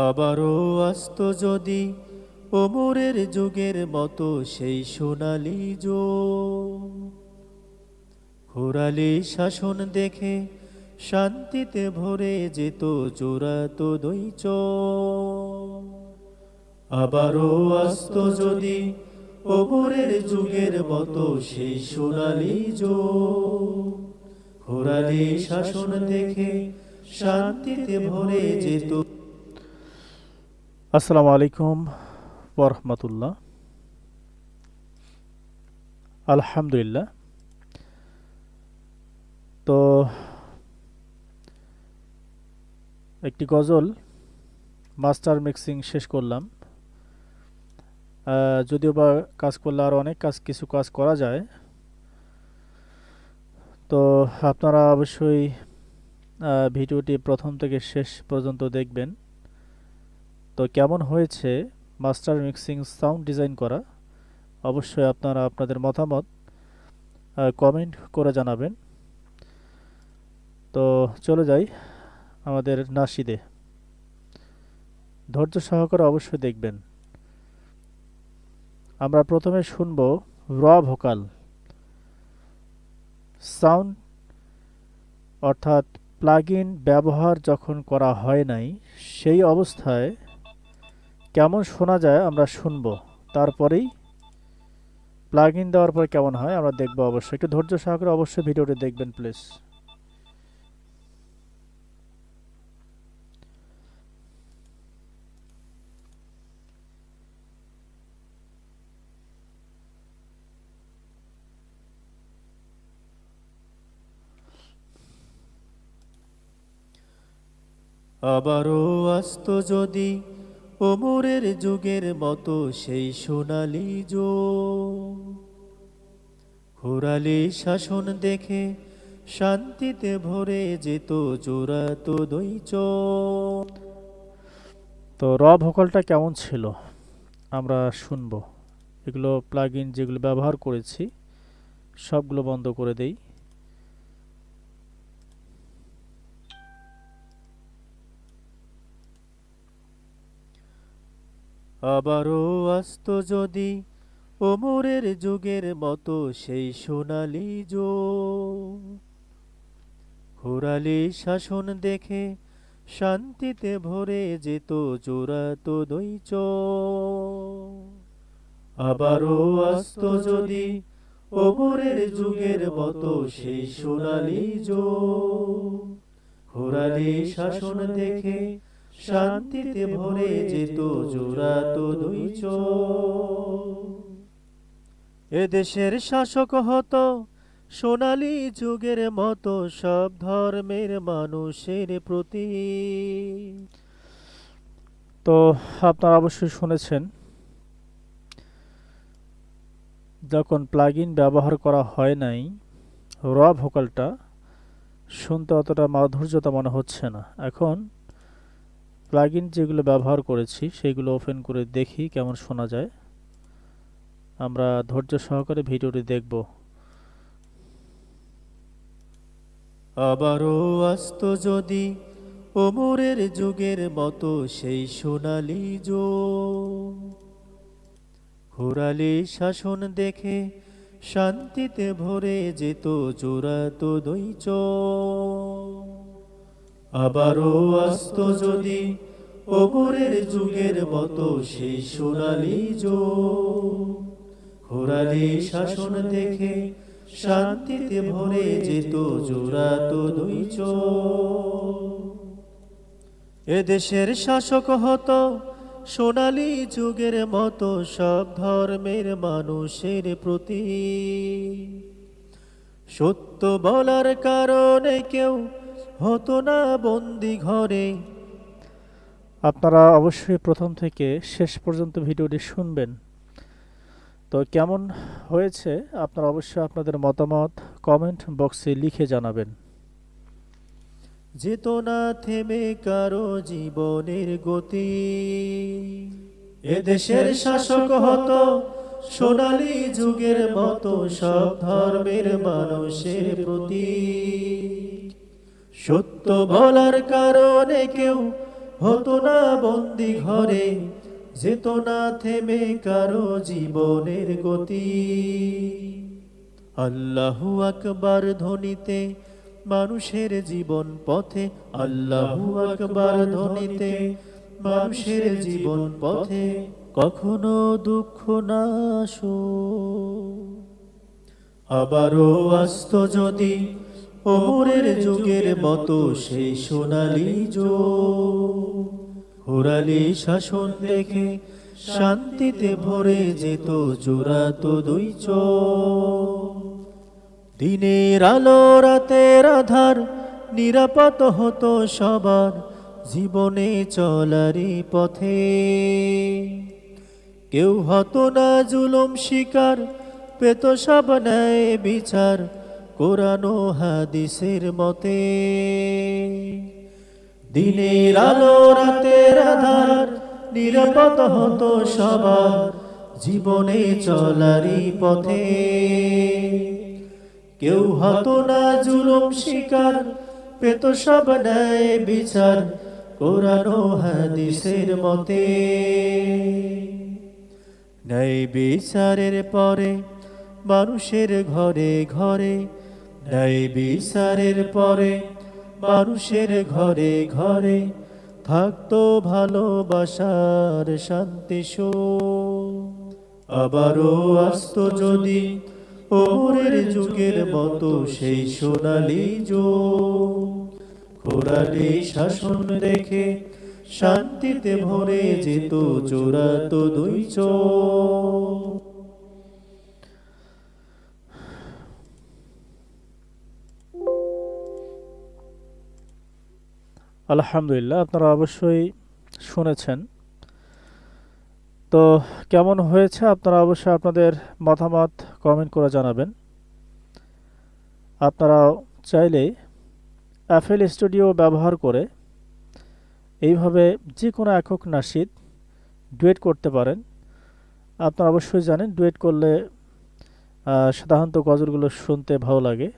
আবারও আসত যদি ওমরের যুগের মতো সেই সোনালি যুগ, ঘোরালি শাসন দেখে শান্তিতে ভরে যেত চূড়াত দৈচ। আবারও আসত যদি ওমরের যুগের মতো সেই সোনালি যুগ, ঘোরালি শাসন দেখে শান্তিতে ভরে যেত। আসসালামু আলাইকুম ওয়া রাহমাতুল্লাহ। আলহামদুলিল্লাহ। তো একটি গজল মাস্টার মিক্সিং শেষ করলাম। যদিও বা কাজ করলে আর অনেক কিছু কাজ করা যায়। তো আপনারা অবশ্যই ভিডিওটি প্রথম থেকে শেষ পর্যন্ত দেখবেন। তো কেমন হয়েছে মাস্টার মিক্সিং সাউন্ড ডিজাইন করা, অবশ্যই আপনারা আপনাদের মতামত কমেন্ট করে জানাবেন। তো চলে যাই আমাদের নাশিদে। ধৈর্য সহকারে অবশ্যই দেখবেন। আমরা প্রথমে শুনব র ভোকাল সাউন্ড, অর্থাৎ প্লাগইন ব্যবহার যখন করা হয় নাই সেই অবস্থায় কেমন শোনা যায় আমরা শুনব। তারপরেই প্লাগইন দেওয়ার পর কেমন হয় আমরা দেখব। অবশ্যই একটু ধৈর্য সহকারে অবশ্যই ভিডিওটি দেখবেন প্লিজ। আবারও আসত যদি ওমরের যুগের মতো সেই সোনালি যুগ, ঘোরালি শাসন দেখে শান্তিতে ভরে যেত চূড়াত দৈচ। তো র ভোকালটা কেমন ছিল আমরা শুনব। এগুলো প্লাগইন যেগুলো ব্যবহার করেছি সবগুলো বন্ধ করে দেই। আবারও আসত যদি ওমরের যুগের মতো সেই সোনালি যুগ, ঘোরালি শাসন দেখে শান্তিতে ভরে যেত চূড়াত দৈচ। আবারও আসত যদি ওমরের যুগের মতো সেই সোনালি যুগ, ঘোরালি শাসন দেখে শান্তিতে ভরে যেত চূড়াত দৈচ। এদেশের শাসক হতো সোনালী যুগের মতো সব ধর্মের মানুষের প্রতি। তো আপনারা অবশ্যই শুনেছেন যখন প্লাগইন ব্যবহার করা হয় নাই র ভোকালটা শুনতে অতটা মাধুর্যতা মনে হচ্ছে না। এখন প্লাগইন যেগুলো ব্যবহার করেছি সেইগুলো ওপেন করে দেখি কেমন শোনা যায়। আমরা ধৈর্য সহকারে ভিডিওটি দেখব। আবারও আসত যদি ওমরের যুগের মতো সেই সোনালী যুগ, ঘোরালি শাসন দেখে শান্তিতে ভরে যেত চূড়াত দৈচ। আবারও আসত যদি ওমরের যুগের মতো সেই সোনালী যুগ, ঘোরালি শাসন দেখে শান্তিতে ভরে যেত চূড়াত দৈচ। এদেশের শাসক হতো সোনালী যুগের মতো সব ধর্মের মানুষের প্রতি। সত্য বলার কারণে কেউ হতো না বন্দি ঘরে। আপনারা অবশ্যই প্রথম থেকে শেষ পর্যন্ত ভিডিওটি শুনবেন। তো কেমন হয়েছে আপনারা অবশ্যই আপনাদের মতামত কমেন্ট বক্সে লিখে জানাবেন। যেত না থেমে কারো জীবনের গতি। এদেশের শাসক হতো সোনালী যুগের মতো সব ধর্মের মানুষের প্রতি। সত্য বলার কারণে কেউ হতো না বন্দি ঘরে, যেত না থেমে কারো জীবনের গতি। আল্লাহু আকবার ধ্বনিতে মানুষের জীবন পথে, আল্লাহু আকবার ধ্বনিতে মানুষের জীবন পথে কখনো দুঃখ না আসো। আবারও আসত যদি ওমরের যুগের মতো সেই সোনালী যুগ, ঘোরালি শাসন দেখে শান্তিতে ভরে যেত জোড়াত দুই চোখ। দিনের আলো রাতের আধার নিরাপদ হতো সবার জীবনে চলারই পথে। কেউ হতো না জুলুম শিকার, পেত সব ন্যায় বিচার কোরআন ও হাদিসের মতে। দিনের আলো রাতের আধার নিরাপদ হতো সবার জীবনে চলারই পথে। কেউ হতো না জুলুম শিকার, পেত সব ন্যায় বিচার কোরআন ও হাদিসের মতে। ন্যায় বিচারের পরে মানুষের ঘরে ঘরে, ন্যায় বিচারের পরে মানুষের ঘরে ঘরে থাকতো ভালোবাসার শান্তি সুখ। আবারও আসতো যদি ওমরের যুগের মতো সেই সোনালী যুগ, ঘোরালি শাসন দেখে শান্তিতে ভরে যেত জোড়াত দুই চোখ। আলহামদুলিল্লাহ, আপনারা অবশ্যই শুনেছেন। তো কেমন হয়েছে আপনারা অবশ্যই আপনাদের মতামত কমেন্ট করে জানাবেন। আপনারা চাইলে এফএল স্টুডিও ব্যবহার করে এইভাবে যে কোনো একক নাশিদ ডুয়েট করতে পারেন। আপনারা অবশ্যই জানেন ডুয়েট করলে সাধারণত গজলগুলো শুনতে ভালো লাগে।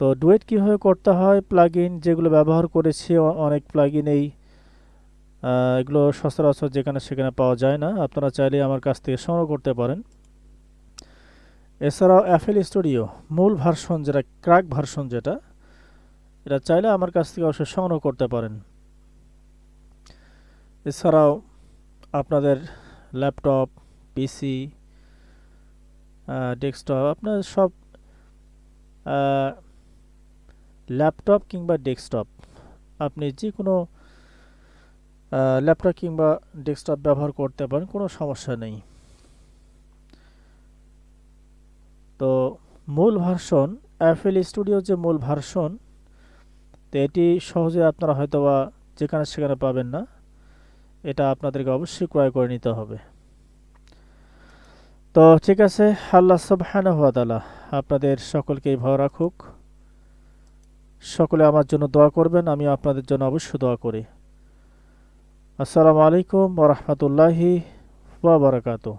তো ডুয়েট কীভাবে করতে হয়, প্লাগইন যেগুলো ব্যবহার করেছি, অনেক প্লাগইন এগুলো সচরাচর যেখানে সেখানে পাওয়া যায় না। আপনারা চাইলে আমার কাছ থেকে সংগ্রহ করতে পারেন। এছাড়াও এফএল স্টুডিও মূল ভার্সন, যেটা ক্র্যাক ভার্সন, এটা চাইলে আমার কাছ থেকে অবশ্যই সংগ্রহ করতে পারেন। এছাড়াও আপনাদের ল্যাপটপ, পিসি, ডেস্কটপ, আপনার সব ল্যাপটপ কিংবা ডেস্কটপ, আপনি যে কোনো ল্যাপটপ কিংবা ডেস্কটপ ব্যবহার করতে পারেন, কোনো সমস্যা নেই। তো মূল ভার্সন, এফএল স্টুডিও যে মূল ভার্সন, তো এটি সহজে আপনারা হয়তোবা যেখানে সেখানে পাবেন না। এটা আপনাদেরকে অবশ্যই ক্রয় করে নিতে হবে। তো ঠিক আছে, আল্লাহ সুবহানাহু ওয়া তাআলা আপনাদের সকলকেই ভালো রাখুক। সকলে আমার জন্য দোয়া করবেন, আমি আপনাদের জন্য অবশ্যই দোয়া করি। আসসালামু আলাইকুম ওয়া রাহমাতুল্লাহি ওয়া বারাকাতুহু।